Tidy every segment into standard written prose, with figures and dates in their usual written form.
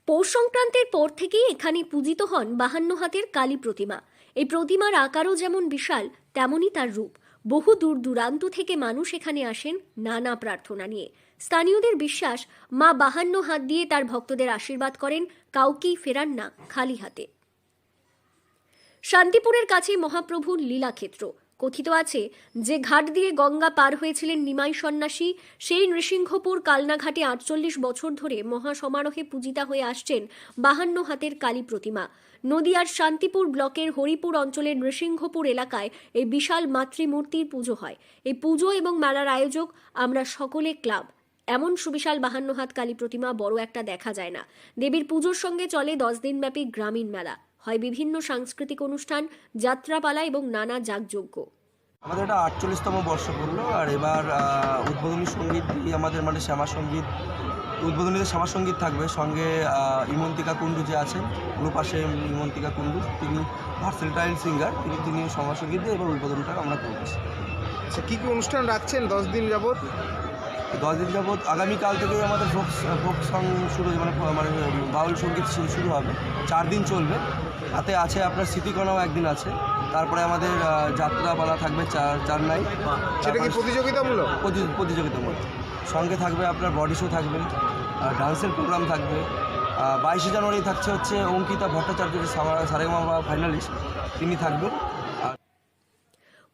পৌষ সংক্রান্তির পর থেকেই এখানে পূজিত হন 52 হাতের কালী প্রতিমা। এই প্রতিমার আকারও যেমন বিশাল, তেমনই তার রূপ। বহু দূর দূরান্ত থেকে মানুষ এখানে আসেন নানা প্রার্থনা নিয়ে। স্থানীয়দের বিশ্বাস, মা 52 হাত দিয়ে তার ভক্তদের আশীর্বাদ করেন, কাউকেই ফেরান না খালি হাতে। শান্তিপুরের কাছে মহাপ্রভুর লীলাক্ষেত্র। কথিত আছে যে ঘাট দিয়ে গঙ্গা পার হয়েছিলেন নিমাই সন্ন্যাসী, সেই নৃসিংহপুর কালনাঘাটে 48 বছর ধরে মহাসমারোহে পূজিতা হয়ে আসছেন 52 হাতের কালী প্রতিমা। নদিয়ার শান্তিপুর ব্লকের হরিপুর অঞ্চলের নৃসিংহপুর এলাকায় এই বিশাল মাতৃমূর্তির পুজো হয়। এই পুজো এবং মেলার আয়োজক আমরা সকলে ক্লাব। এমন সুবিশাল 52 হাত কালী প্রতিমা বড় একটা দেখা যায় না। দেবীর পুজোর সঙ্গে চলে 10 দিনব্যাপী গ্রামীণ মেলা, হয় বিভিন্ন সাংস্কৃতিক অনুষ্ঠান, যাত্রাপালা এবং নানা যাগযজ্ঞ। আমাদের এটা 48তম বর্ষ পড়লো। আর এবার উদ্বোধনী সঙ্গীত আমাদের শ্যামা সঙ্গীত, উদ্বোধনীতে শ্যামা সঙ্গীত থাকবে, সঙ্গে ইমন্তিকা কুণ্ডু যে আছেন, রূপাশে ইমন্তিকা কুণ্ডু, তিনি ভার্সেটাইল সিঙ্গার, তিনি শ্যামা সঙ্গীত দিয়ে এবার উদ্বোধনটা আমরা করছি। আচ্ছা, কী কী অনুষ্ঠান রাখছেন 10 দিন যাবৎ? 10 দিন যাবৎ আগামীকাল থেকেই আমাদের ফোক সং শুরু, বাউল সঙ্গীত শুরু হবে, 4 দিন চলবে। তাতে আছে আপনার স্মৃতিকণাও একদিন আছে, তারপরে আমাদের যাত্রাপালা থাকবে 4 নাইট। সেটা কি প্রতিযোগিতামূলক? প্রতিযোগিতামূলক। সঙ্গে থাকবে আপনার বডি শো থাকবে, ডান্সের প্রোগ্রাম থাকবে। 22শে জানুয়ারি থাকছে অঙ্কিতা ভট্টাচার্য, যে সারেগামা ফাইনালিস্ট, তিনি থাকবেন।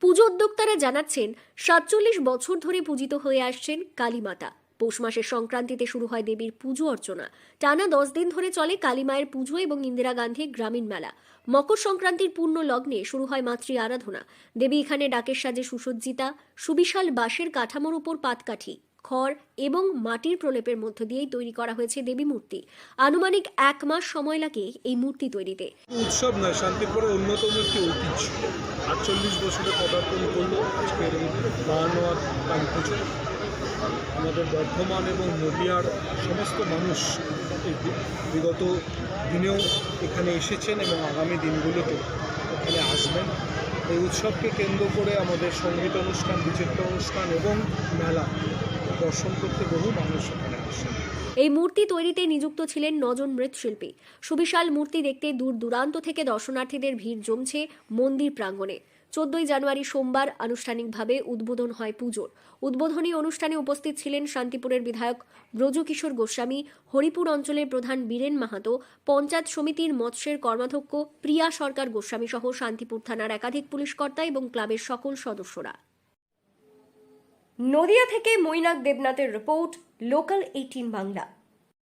পুজো উদ্যোক্তারা জানাচ্ছেন 47 বছর ধরে পূজিত হয়ে আসছেন কালীমাতা। পৌষ মাসের সংক্রান্তিতে শুরু হয় দেবীর পুজো অর্চনা। টানা 10 দিন ধরে চলে কালী মায়ের পুজো এবং ইন্দিরা গান্ধী গ্রামীণ মেলা। মকর সংক্রান্তির পূর্ণ লগ্নে শুরু হয় মাতৃ আরাধনা। দেবী এখানে ডাকের সাজে সুসজ্জিতা। সুবিশাল বাঁশের কাঠামোর উপর পাতকাঠি, খড় এবং মাটির প্রলেপের মধ্য দিয়েই তৈরি করা হয়েছে দেবী মূর্তি। আনুমানিক 1 মাস সময় লাগে এই মূর্তি তৈরিতে। উৎসব নয়, শান্তিপুরের অন্যতম একটি ঐতিহ্য। 48 বছরে পদার্পণ করলো আজকের এই 52 হাত কালী পুজো। আমাদের বর্ধমান এবং নদিয়ার সমস্ত মানুষ এই বিগত দিনেও এখানে এসেছেন এবং আগামী দিনগুলোতে এখানে আসবেন। এই উৎসবকে কেন্দ্র করে আমাদের সঙ্গীত অনুষ্ঠান, বিচিত্র অনুষ্ঠান এবং মেলা দর্শন করতে বহু মানুষ এখানে আসেন। এই মূর্তি তৈরিতে নিযুক্ত ছিলেন 9 জন মৃৎশিল্পী। সুবিশাল মূর্তি দেখতে দূর দূরান্ত থেকে দর্শনার্থীদের ভিড় জমছে মন্দির প্রাঙ্গণে। 14 জানুয়ারি সোমবার আনুষ্ঠানিকভাবে উদ্বোধন হয় পুজোর। উদ্বোধনী অনুষ্ঠানে উপস্থিত ছিলেন শান্তিপুরের বিধায়ক ব্রজকিশোর গোস্বামী, হরিপুর অঞ্চলের প্রধান বীরেন মাহাতো, পঞ্চায়েত সমিতির মৎস্যের কর্মাধ্যক্ষ প্রিয়া সরকার গোস্বামী সহ শান্তিপুর থানার একাধিক পুলিশ কর্তা এবং ক্লাবের সকল সদস্যরা। নদিয়া থেকে মৈনাক দেবনাথের রিপোর্ট, লোকাল 18 বাংলা।